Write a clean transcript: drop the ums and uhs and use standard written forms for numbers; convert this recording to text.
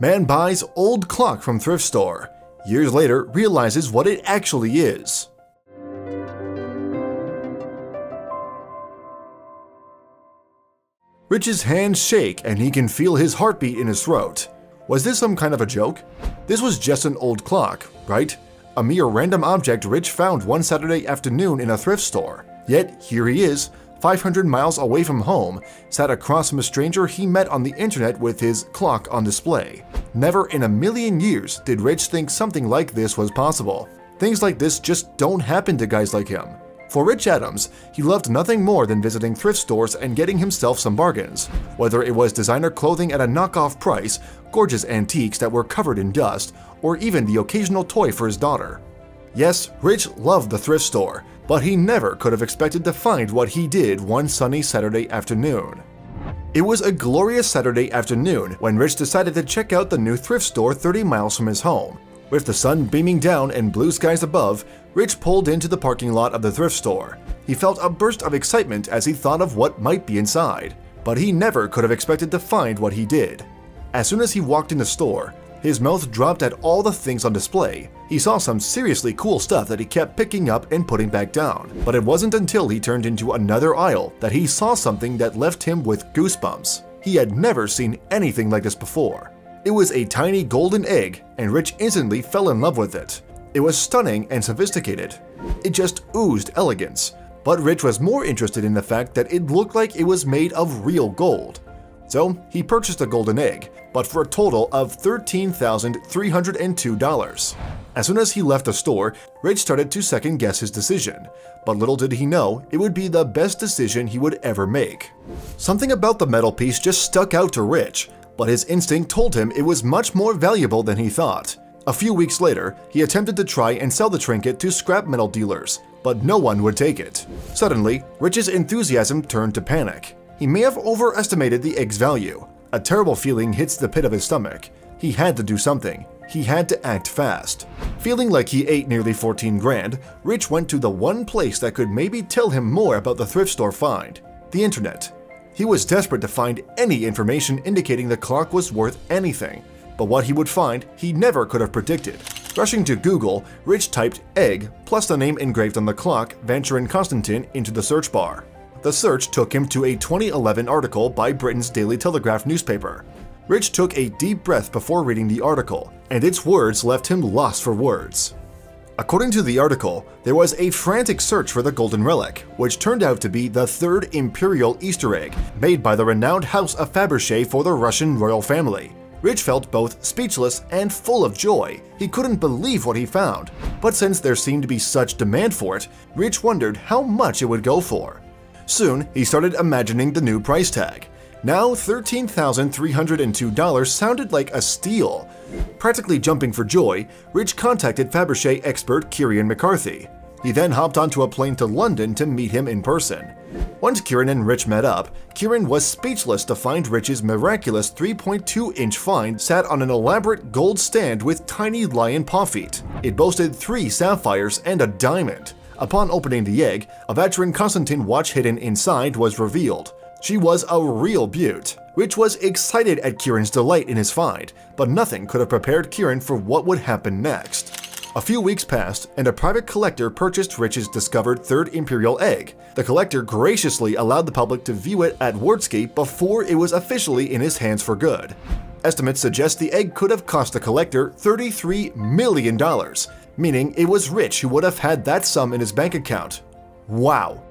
Man buys old clock from thrift store. Years later, realizes what it actually is. Rich's hands shake and he can feel his heartbeat in his throat. Was this some kind of a joke? This was just an old clock, right? A mere random object Rich found one Saturday afternoon in a thrift store. Yet here he is, 500 miles away from home, sat across from a stranger he met on the internet with his clock on display. Never in a million years did Rich think something like this was possible. Things like this just don't happen to guys like him. For Rich Adams, he loved nothing more than visiting thrift stores and getting himself some bargains. Whether it was designer clothing at a knockoff price, gorgeous antiques that were covered in dust, or even the occasional toy for his daughter. Yes, Rich loved the thrift store, but he never could have expected to find what he did one sunny Saturday afternoon. It was a glorious Saturday afternoon when Rich decided to check out the new thrift store 30 miles from his home. With the sun beaming down and blue skies above, Rich pulled into the parking lot of the thrift store. He felt a burst of excitement as he thought of what might be inside, but he never could have expected to find what he did. As soon as he walked in the store, his mouth dropped at all the things on display. He saw some seriously cool stuff that he kept picking up and putting back down, but it wasn't until he turned into another aisle that he saw something that left him with goosebumps. He had never seen anything like this before. It was a tiny golden egg, and Rich instantly fell in love with it. It was stunning and sophisticated. It just oozed elegance. But Rich was more interested in the fact that it looked like it was made of real gold. So he purchased a golden egg, but for a total of $13,302. As soon as he left the store, Rich started to second-guess his decision. But little did he know, it would be the best decision he would ever make. Something about the metal piece just stuck out to Rich, but his instinct told him it was much more valuable than he thought. A few weeks later, he attempted to try and sell the trinket to scrap metal dealers, but no one would take it. Suddenly, Rich's enthusiasm turned to panic. He may have overestimated the egg's value. A terrible feeling hits the pit of his stomach. He had to do something. He had to act fast. Feeling like he ate nearly 14 grand, Rich went to the one place that could maybe tell him more about the thrift store find: the internet. He was desperate to find any information indicating the clock was worth anything, but what he would find he never could have predicted. Rushing to Google, Rich typed egg plus the name engraved on the clock, Vancher & Constantin, into the search bar. The search took him to a 2011 article by Britain's Daily Telegraph newspaper. Rich took a deep breath before reading the article, and its words left him lost for words. According to the article, there was a frantic search for the golden relic, which turned out to be the third imperial Easter egg made by the renowned house of Fabergé for the Russian royal family. Rich felt both speechless and full of joy. He couldn't believe what he found, but since there seemed to be such demand for it, Rich wondered how much it would go for. Soon, he started imagining the new price tag. Now $13,302 sounded like a steal. Practically jumping for joy, Rich contacted Fabergé expert Kieran McCarthy. He then hopped onto a plane to London to meet him in person. Once Kieran and Rich met up, Kieran was speechless to find Rich's miraculous 3.2-inch find sat on an elaborate gold stand with tiny lion paw feet. It boasted 3 sapphires and a diamond. Upon opening the egg, a Vancher & Constantin watch hidden inside was revealed. She was a real beaut. Rich was excited at Kieran's delight in his find, but nothing could have prepared Kieran for what would happen next. A few weeks passed, and a private collector purchased Rich's discovered third imperial egg. The collector graciously allowed the public to view it at Wordscape before it was officially in his hands for good. Estimates suggest the egg could have cost the collector $33 million, meaning it was Rich who would have had that sum in his bank account. Wow!